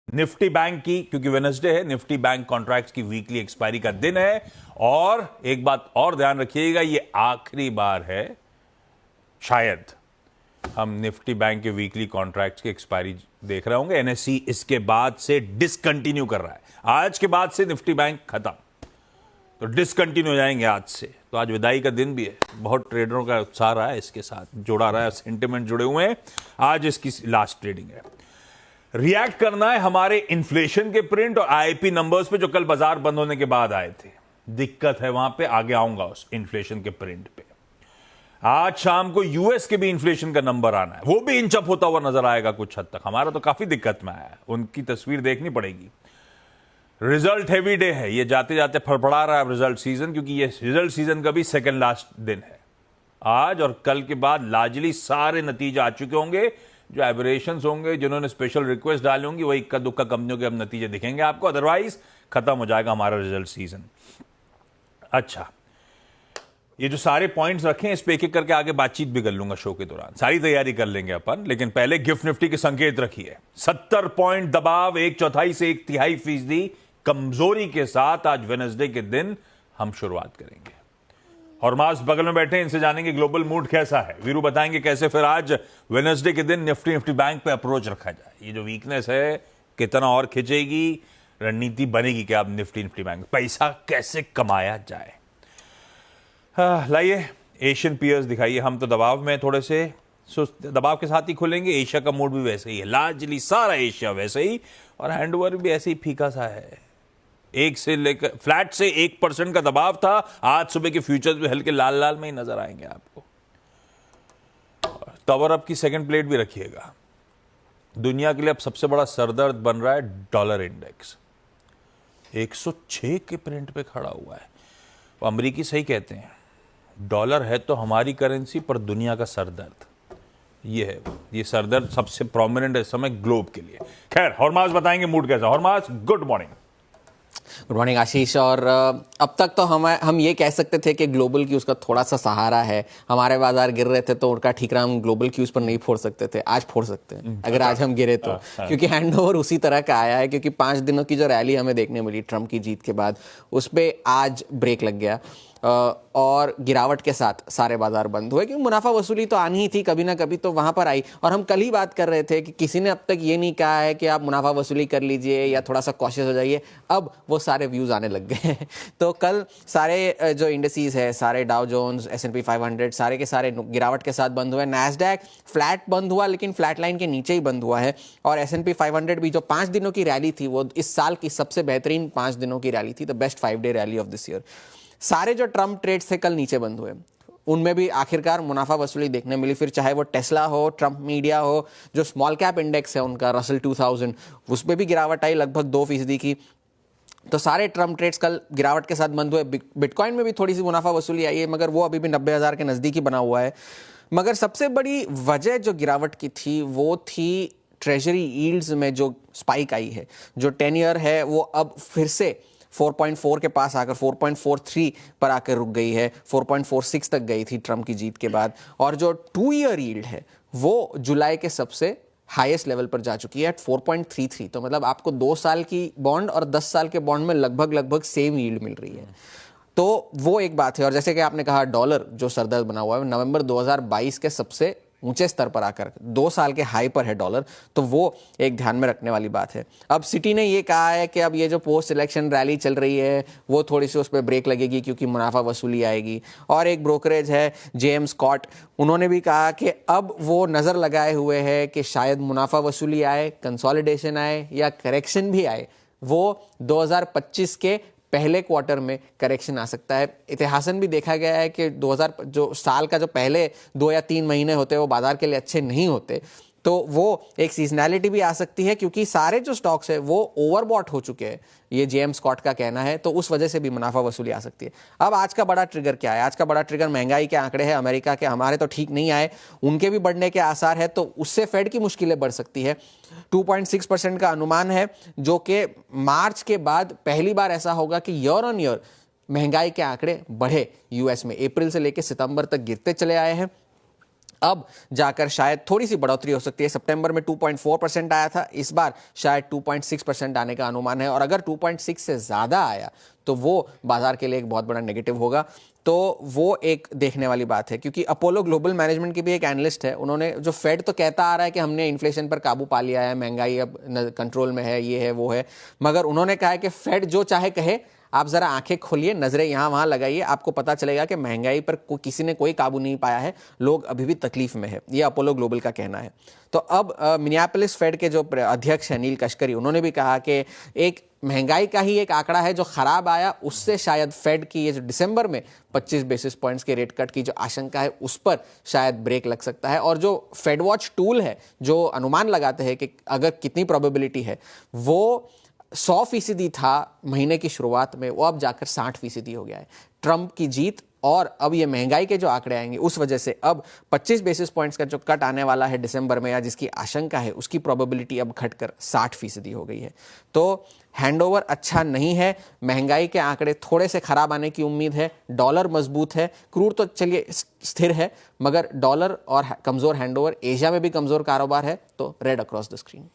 Nifty bank की, क्योंकि Wednesday है, निफ्टी बैंक कॉन्ट्रैक्ट्स की वीकली एक्सपायरी का दिन है। और एक बात और ध्यान रखिएगा, ये आखिरी बार है शायद हम निफ्टी बैंक के वीकली कॉन्ट्रैक्ट्स की एक्सपायरी देख रहे होंगे। एनएसई इसके बाद से डिसकंटिन्यू कर रहा है। आज के बाद से निफ्टी बैंक खत्म, तो डिसकंटिन्यू हो जाएंगे आज से। तो आज विदाई का दिन भी है। बहुत ट्रेडरों का उत्साह रहा है, इसके साथ जोड़ा रहा है, सेंटिमेंट जुड़े हुए हैं। आज इसकी लास्ट ट्रेडिंग है। रिएक्ट करना है हमारे इन्फ्लेशन के प्रिंट और आईपी नंबर्स पे जो कल बाजार बंद होने के बाद आए थे। दिक्कत है वहां पे, आगे आऊंगा उस इन्फ्लेशन के प्रिंट पे। आज शाम को यूएस के भी इन्फ्लेशन का नंबर आना है, वो भी इंच अप होता हुआ नजर आएगा कुछ हद तक। हमारा तो काफी दिक्कत में आया है, उनकी तस्वीर देखनी पड़ेगी। रिजल्ट हेवी डे है, ये जाते जाते फड़फड़ा रहा है रिजल्ट सीजन, क्योंकि ये रिजल्ट सीजन का भी सेकंड लास्ट दिन है। आज और कल के बाद लार्जली सारे नतीजे आ चुके होंगे। जो एबरेशंस होंगे, जिन्होंने स्पेशल रिक्वेस्ट डाली होंगी, वही इक्का दुक्का कंपनियों के अब नतीजे दिखेंगे आपको। अदरवाइज खत्म हो जाएगा हमारा रिजल्ट सीजन। अच्छा, ये जो सारे पॉइंट्स रखे हैं, इस पे एक एक करके आगे बातचीत भी कर लूंगा शो के दौरान, सारी तैयारी कर लेंगे अपन। लेकिन पहले गिफ्ट निफ्टी के संकेत रखिए। 70 पॉइंट दबाव, 1/4 से 1/3% कमजोरी के साथ आज वेडनेसडे के दिन हम शुरुआत करेंगे। हॉर्मास बगल में बैठे, इनसे जानेंगे ग्लोबल मूड कैसा है। वीरू बताएंगे कैसे फिर आज वेडनेसडे के दिन निफ्टी बैंक पे अप्रोच रखा जाए। ये जो वीकनेस है कितना और खिंचेगी, रणनीति बनेगी क्या अब निफ्टी बैंक, पैसा कैसे कमाया जाए। लाइए एशियन पीयर्स दिखाइए। हम तो दबाव में थोड़े से दबाव के साथ ही खुलेंगे। एशिया का मूड भी वैसे ही है, लार्जली सारा एशिया वैसे ही, और हैंडओवर भी ऐसे ही फीका सा है। एक से लेकर फ्लैट से 1% का दबाव था। आज सुबह के फ्यूचर्स भी हल्के लाल लाल में ही नजर आएंगे आपको। कवर अप की सेकंड प्लेट भी रखिएगा। दुनिया के लिए अब सबसे बड़ा सरदर्द बन रहा है डॉलर इंडेक्स। 106 के प्रिंट पे खड़ा हुआ है। वो अमरीकी सही कहते हैं, डॉलर है तो हमारी करेंसी, पर दुनिया का सरदर्द ये है। ये सरदर्द सबसे प्रोमिनेंट है इस समय ग्लोब के लिए। खैर, हॉर्मास बताएंगे मूड कैसा। हॉर्मास, गुड मॉर्निंग। गुड मॉर्निंग आशीष। और अब तक तो हम ये कह सकते थे कि ग्लोबल क्यूज का थोड़ा सा सहारा है। हमारे बाजार गिर रहे थे तो उनका ठीकरा हम ग्लोबल क्यूज पर नहीं फोड़ सकते थे, आज फोड़ सकते हैं अगर आज हम गिरे तो। क्योंकि हैंडओवर उसी तरह का आया है, क्योंकि 5 दिनों की जो रैली हमें देखने मिली ट्रंप की जीत के बाद, उस पर आज ब्रेक लग गया और गिरावट के साथ सारे बाजार बंद हुए। क्योंकि मुनाफा वसूली तो आनी ही थी, कभी ना कभी तो वहां पर आई। और हम कल ही बात कर रहे थे कि किसी ने अब तक ये नहीं कहा है कि आप मुनाफा वसूली कर लीजिए या थोड़ा सा कॉशियस हो जाइए। अब वो सारे व्यूज आने लग गए तो कल सारे जो इंडेसीज है, सारे डाउ जोन्स, S&P 500, सारे के सारे गिरावट के साथ बंद हुए। नैस्डैक फ्लैट बंद हुआ, लेकिन फ्लैट लाइन के नीचे ही बंद हुआ है। और S&P 500 भी जो 5 दिनों की रैली थी, वो इस साल की सबसे बेहतरीन 5 दिनों की रैली थी, the best 5-day rally of this year. सारे जो ट्रम्प ट्रेड्स थे कल नीचे बंद हुए। उनमें भी आखिरकार मुनाफा वसूली देखने मिली। फिर चाहे वो टेस्ला हो, ट्रम्प मीडिया हो, जो स्मॉल कैप इंडेक्स है उनका रसल 2000, उस पर भी गिरावट आई लगभग 2% की। तो सारे ट्रम्प ट्रेड्स कल गिरावट के साथ बंद हुए। बिटकॉइन में भी थोड़ी सी मुनाफा वसूली आई है, मगर वो अभी भी 90,000 के नज़दीक ही बना हुआ है। मगर सबसे बड़ी वजह जो गिरावट की थी वो थी ट्रेजरी यील्ड्स में जो स्पाइक आई है। जो 10 ईयर है वो अब फिर से 4.4 के पास आकर 4.43 पर आकर रुक गई है। 4.46 तक गई थी ट्रम्प की जीत के बाद। और जो 2 ईयर यील्ड है वो जुलाई के सबसे हाईएस्ट लेवल पर जा चुकी है एट 4.33। तो मतलब आपको 2 साल की बॉन्ड और 10 साल के बॉन्ड में लगभग सेम यील्ड मिल रही है। तो वो एक बात है। और जैसे कि आपने कहा, डॉलर जो सरदर्द बना हुआ है, नवंबर 2022 के सबसे ऊंचे स्तर पर आकर 2 साल के हाई पर है डॉलर। तो वो एक ध्यान में रखने वाली बात है। अब सिटी ने ये कहा है कि अब ये जो पोस्ट इलेक्शन रैली चल रही है वो थोड़ी सी उस पर ब्रेक लगेगी, क्योंकि मुनाफा वसूली आएगी। और एक ब्रोकरेज है JM स्कॉट, उन्होंने भी कहा कि अब वो नज़र लगाए हुए है कि शायद मुनाफा वसूली आए, कंसोलिडेशन आए या करेक्शन भी आए। वो 2025 के पहले क्वार्टर में करेक्शन आ सकता है। इतिहासन भी देखा गया है कि 2000 जो साल का जो पहले 2 या 3 महीने होते हैं वो बाजार के लिए अच्छे नहीं होते। तो वो एक सीजनैलिटी भी आ सकती है, क्योंकि सारे जो स्टॉक्स है वो ओवरबॉट हो चुके हैं, ये JM स्कॉट का कहना है। तो उस वजह से भी मुनाफा वसूली आ सकती है। अब आज का बड़ा ट्रिगर क्या है? आज का बड़ा ट्रिगर महंगाई के आंकड़े हैं अमेरिका के। हमारे तो ठीक नहीं आए, उनके भी बढ़ने के आसार है। तो उससे फेड की मुश्किलें बढ़ सकती है। 2.6% का अनुमान है, जो कि मार्च के बाद पहली बार ऐसा होगा कि ईयर ऑन ईयर महंगाई के आंकड़े बढ़े यूएस में। अप्रैल से लेकर सितंबर तक गिरते चले आए हैं। अब जाकर शायद थोड़ी सी बढ़ोतरी हो सकती है। सितंबर में 2.4% आया था, इस बार शायद 2.6% आने का अनुमान है, और अगर 2.6 से ज़्यादा आया तो वो बाजार के लिए एक बहुत बड़ा नेगेटिव होगा। तो वो एक देखने वाली बात है, क्योंकि अपोलो ग्लोबल मैनेजमेंट की भी एक एनालिस्ट है, उन्होंने जो फेड तो कहता आ रहा है कि हमने इन्फ्लेशन पर काबू पा लिया है, महंगाई अब कंट्रोल में है, ये है वो है, मगर उन्होंने कहा है कि फेड जो चाहे कहे, आप जरा आंखें खोलिए, नजरें यहां वहां लगाइए, आपको पता चलेगा कि महंगाई पर किसी ने कोई काबू नहीं पाया है, लोग अभी भी तकलीफ में है। ये अपोलो ग्लोबल का कहना है। तो अब मिनियापोलिस फेड के जो अध्यक्ष है नील कश्करी, उन्होंने भी कहा कि एक महंगाई का ही एक आंकड़ा है जो खराब आया, उससे शायद फेड की ये जो दिसंबर में 25 बेसिस पॉइंट्स के रेट कट की जो आशंका है उस पर शायद ब्रेक लग सकता है। और जो फेड वॉच टूल है जो अनुमान लगाते हैं कि अगर कितनी प्रोबेबिलिटी है, वो 100% था महीने की शुरुआत में, वो अब जाकर 60% हो गया है। ट्रंप की जीत और अब ये महंगाई के जो आंकड़े आएंगे उस वजह से अब 25 बेसिस पॉइंट्स का जो कट आने वाला है दिसंबर में, या जिसकी आशंका है, उसकी प्रोबेबिलिटी अब घटकर 60% हो गई है। तो हैंडओवर अच्छा नहीं है, महंगाई के आंकड़े थोड़े से खराब आने की उम्मीद है, डॉलर मजबूत है, क्रूड तो चलिए स्थिर है, मगर डॉलर और कमजोर हैंडओवर, एशिया में भी कमजोर कारोबार है। तो रेड अक्रॉस द स्क्रीन।